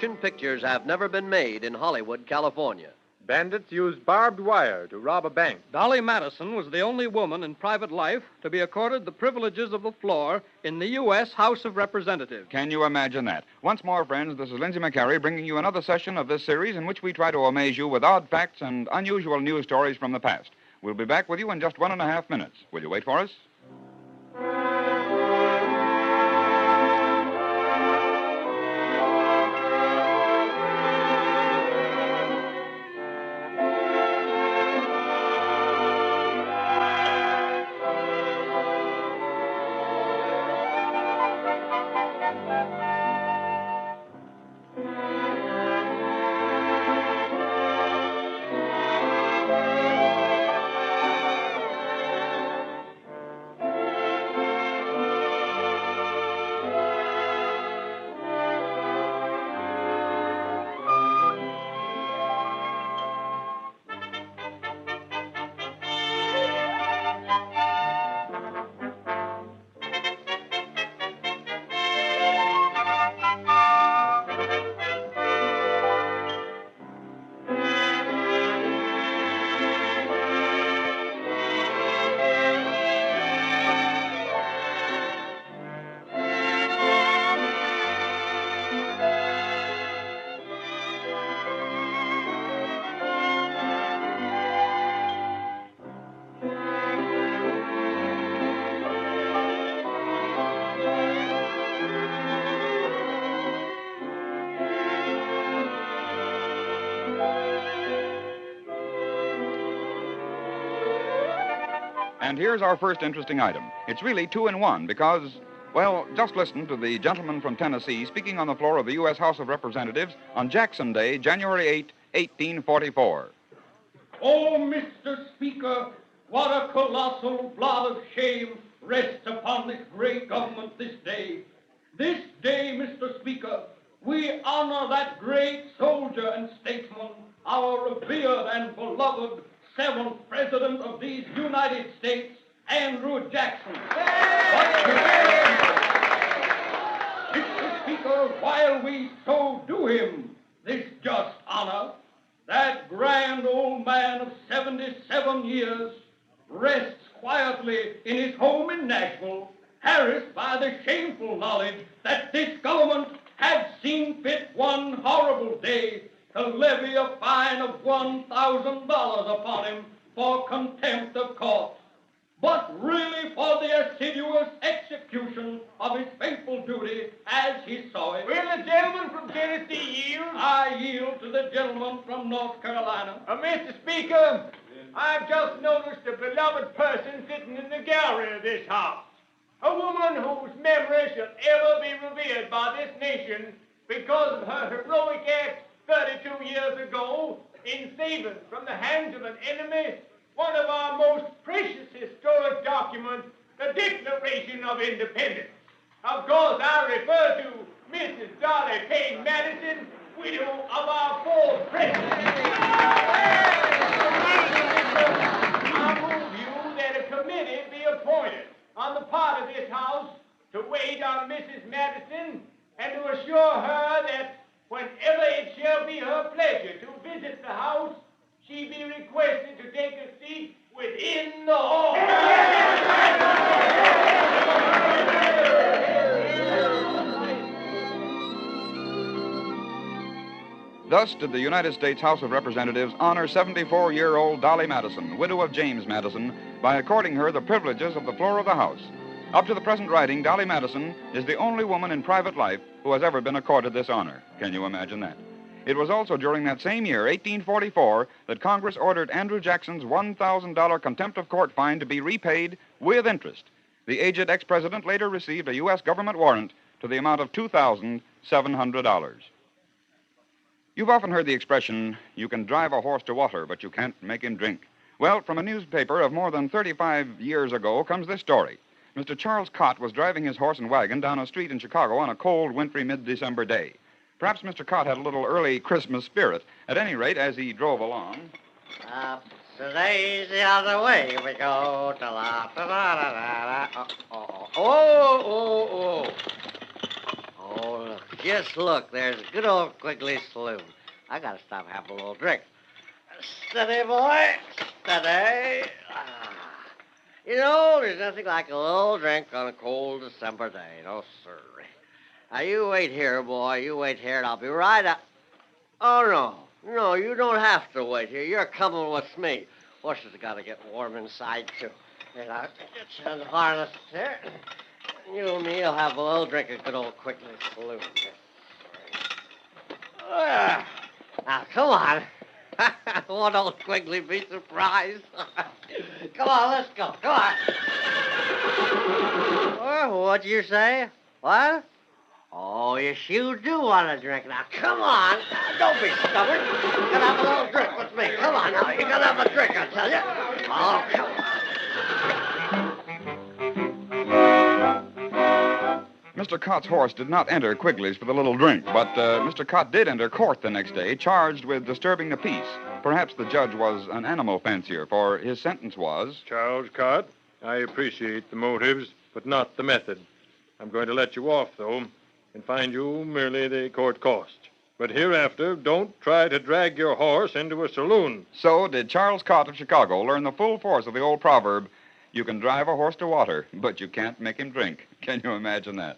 motion pictures have never been made in Hollywood, California. Bandits used barbed wire to rob a bank. Dolly Madison was the only woman in private life to be accorded the privileges of the floor in the U.S. House of Representatives. Can you imagine that? Once more, friends, this is Lindsay McCary bringing you another session of this series in which we try to amaze you with odd facts and unusual news stories from the past. We'll be back with you in just 1.5 minutes. Will you wait for us? And here's our first interesting item. It's really two in one because, well, just listen to the gentleman from Tennessee speaking on the floor of the U.S. House of Representatives on Jackson Day, January 8, 1844. Oh, Mr. Speaker, what a colossal blot of shame rests upon this great government this day. This day, Mr. Speaker, we honor that great soldier and statesman, our revered and beloved 7th President of these United States, Andrew Jackson. Mr. Speaker, while we so do him this just honor, that grand old man of 77 years rests quietly in his home in Nashville, harassed by the shameful knowledge that this government had seen fit one horrible day to levy a fine of $1,000 upon him for contempt of court, but really for the assiduous execution of his faithful duty as he saw it. Will the gentleman from Tennessee yield? I yield to the gentleman from North Carolina. Mr. Speaker, I've just noticed a beloved person sitting in the gallery of this house. A woman whose memory shall ever be revered by this nation because of her heroic act 32 years ago in saving from the hands of an enemy one of our most precious historic documents, the Declaration of Independence. Of course, I refer to Mrs. Dolly Payne Madison, widow of our fourth president. I move you that a committee be appointed on the part of this House to wait on Mrs. Madison and to assure her that whenever it shall be her pleasure to visit the house, she be requested to take a seat within the hall. Thus did the United States House of Representatives honor 74-year-old Dolly Madison, widow of James Madison, by according her the privileges of the floor of the House. Up to the present writing, Dolly Madison is the only woman in private life who has ever been accorded this honor. Can you imagine that? It was also during that same year, 1844, that Congress ordered Andrew Jackson's $1,000 contempt of court fine to be repaid with interest. The aged ex-president later received a U.S. government warrant to the amount of $2,700. You've often heard the expression, you can drive a horse to water, but you can't make him drink. Well, from a newspaper of more than 35 years ago comes this story. Mr. Charles Cott was driving his horse and wagon down a street in Chicago on a cold, wintry, mid-December day. Perhaps Mr. Cott had a little early Christmas spirit. At any rate, as he drove along... Up today's the other way we go. Da-la-da-da-da-da. Oh. Oh, look. just look. There's a good old Quigley saloon. I gotta stop and have a little drink. Steady, boy. Steady. You know, there's nothing like a little drink on a cold December day. No, sir. Now, you wait here, boy. You wait here, and I'll be right up. Oh, no. No, you don't have to wait here. You're coming with me. Horses have got to get warm inside, too. And I'll get you in the harness there. You and me will have a little drink of good old Quigley Saloon. Now, come on. Won't old Quigley be surprised? Come on, let's go. Come on. Oh, what'd you say? What? Oh, yes, you do want a drink. Now, come on. Don't be stubborn. You gotta have a little drink with me. Come on now. You gotta have a drink, I tell you. Oh, come on. Mr. Cott's horse did not enter Quigley's for the little drink, but Mr. Cott did enter court the next day, charged with disturbing the peace. Perhaps the judge was an animal fancier, for his sentence was... Charles Cott, I appreciate the motives, but not the method. I'm going to let you off, though, and find you merely the court cost. But hereafter, don't try to drag your horse into a saloon. So did Charles Cott of Chicago learn the full force of the old proverb, you can drive a horse to water, but you can't make him drink. Can you imagine that?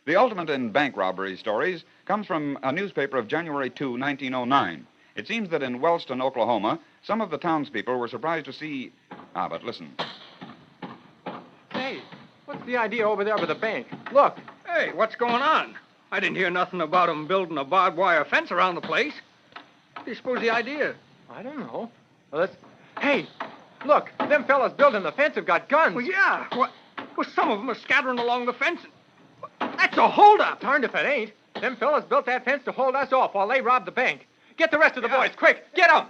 The ultimate in bank robbery stories comes from a newspaper of January 2, 1909. It seems that in Wellston, Oklahoma, some of the townspeople were surprised to see... but listen. Hey, what's the idea over there by the bank? Look. Hey, what's going on? I didn't hear nothing about 'em building a barbed wire fence around the place. What do you suppose the idea? I don't know. Well, Hey, look, them fellas building the fence have got guns. Well, yeah. Well, some of them are scattering along the fence. That's a holdup. Darned if it ain't. Them fellas built that fence to hold us off while they robbed the bank. Get the rest of the boys, quick! Get them!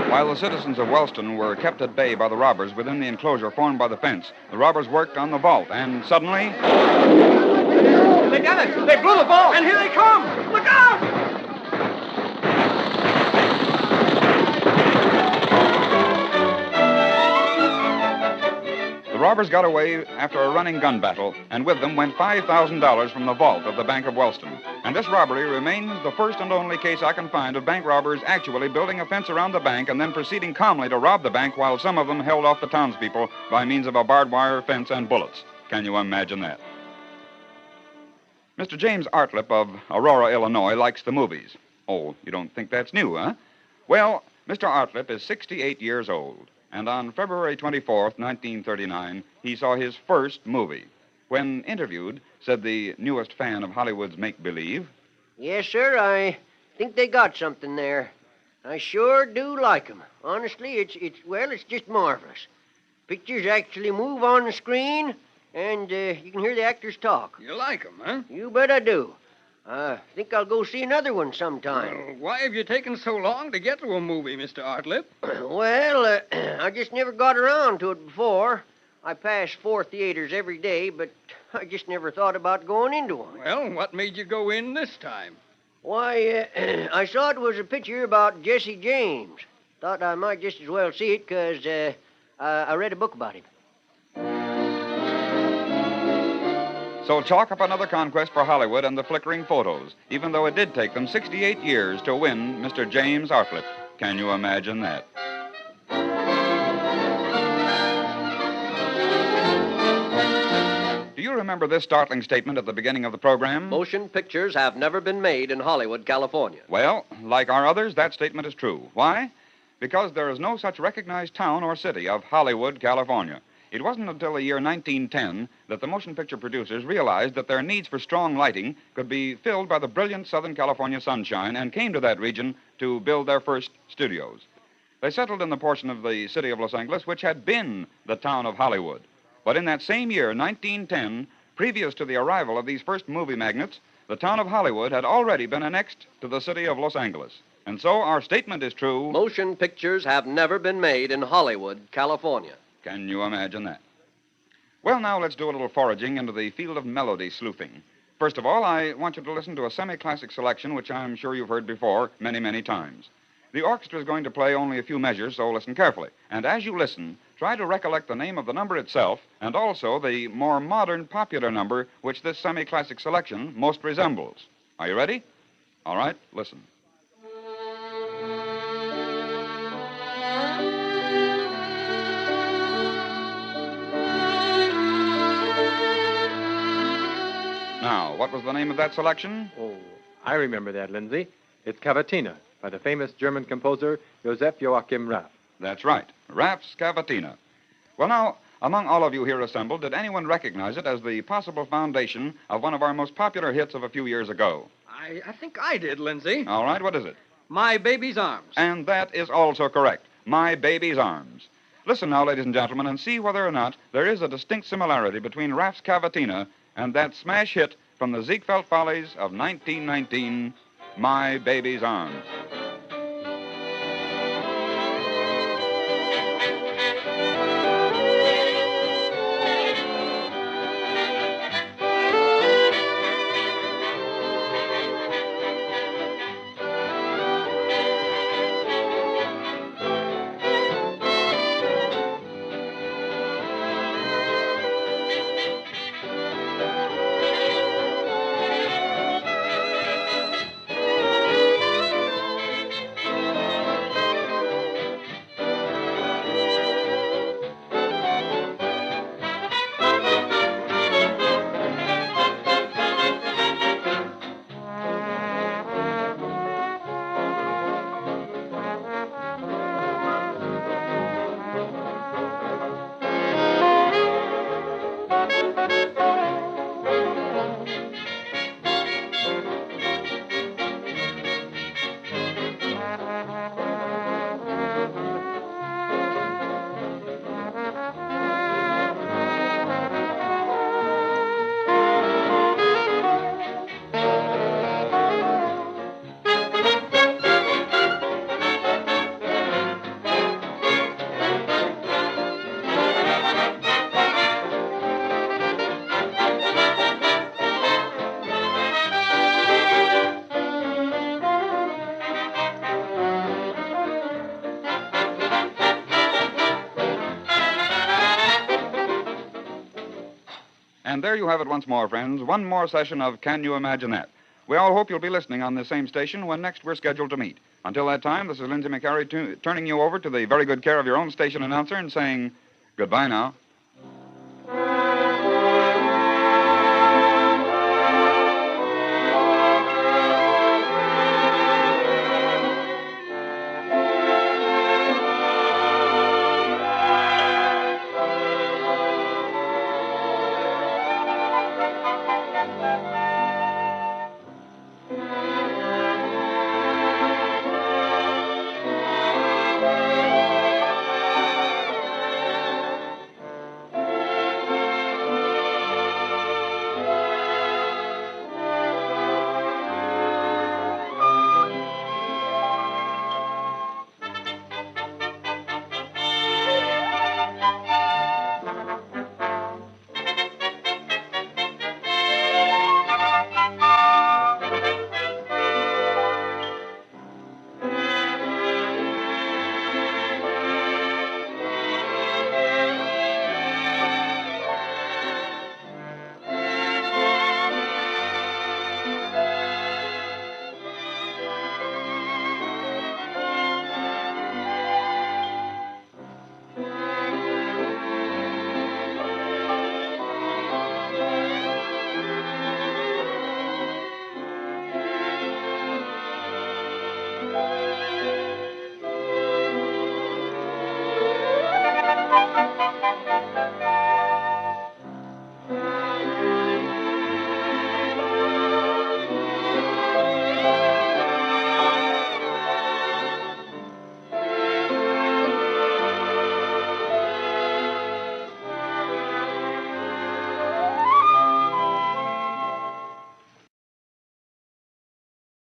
While the citizens of Wellston were kept at bay by the robbers within the enclosure formed by the fence, the robbers worked on the vault, and suddenly... They done it! They blew the vault! And here they come! Look out! The robbers got away after a running gun battle, and with them went $5,000 from the vault of the Bank of Wellston. And this robbery remains the first and only case I can find of bank robbers actually building a fence around the bank and then proceeding calmly to rob the bank while some of them held off the townspeople by means of a barbed wire fence and bullets. Can you imagine that? Mr. James Artlip of Aurora, Illinois, likes the movies. Oh, you don't think that's new, huh? Well, Mr. Artlip is 68 years old. And on February 24th, 1939, he saw his first movie. When interviewed, said the newest fan of Hollywood's make-believe, Yes, sir, I think they got something there. I sure do like 'em. Honestly, it's just marvelous. Pictures actually move on the screen, and you can hear the actors talk. You like 'em, huh? You bet I do. I think I'll go see another one sometime. Well, why have you taken so long to get to a movie, Mr. Artlip? Well, I just never got around to it before. I pass 4 theaters every day, but I just never thought about going into one. Well, what made you go in this time? Why, I saw it was a picture about Jesse James. Thought I might just as well see it because I read a book about him. So chalk up another conquest for Hollywood and the flickering photos, even though it did take them 68 years to win Mr. James Artlip. Can you imagine that? Do you remember this startling statement at the beginning of the program? Motion pictures have never been made in Hollywood, California. Well, like our others, that statement is true. Why? Because there is no such recognized town or city of Hollywood, California. It wasn't until the year 1910 that the motion picture producers realized that their needs for strong lighting could be filled by the brilliant Southern California sunshine and came to that region to build their first studios. They settled in the portion of the city of Los Angeles which had been the town of Hollywood. But in that same year, 1910, previous to the arrival of these first movie magnates, the town of Hollywood had already been annexed to the city of Los Angeles. And so our statement is true. Motion pictures have never been made in Hollywood, California. Can you imagine that? Well, now let's do a little foraging into the field of melody sleuthing. First of all, I want you to listen to a semi-classic selection which I'm sure you've heard before many, many times. The orchestra is going to play only a few measures, so listen carefully. And as you listen, try to recollect the name of the number itself and also the more modern popular number which this semi-classic selection most resembles. Are you ready? All right, listen. Now, what was the name of that selection? Oh, I remember that, Lindsay. It's Cavatina by the famous German composer Joseph Joachim Raff. That's right, Raff's Cavatina. Well, now, among all of you here assembled, did anyone recognize it as the possible foundation of one of our most popular hits of a few years ago? I think I did, Lindsay. All right, what is it? My Baby's Arms. And that is also correct. My Baby's Arms. Listen now, ladies and gentlemen, and see whether or not there is a distinct similarity between Raff's Cavatina and that smash hit from the Ziegfeld Follies of 1919, My Baby's Arms. And there you have it once more, friends. One more session of Can You Imagine That? We all hope you'll be listening on this same station when next we're scheduled to meet. Until that time, this is Lindsay McCarry turning you over to the very good care of your own station announcer and saying goodbye now.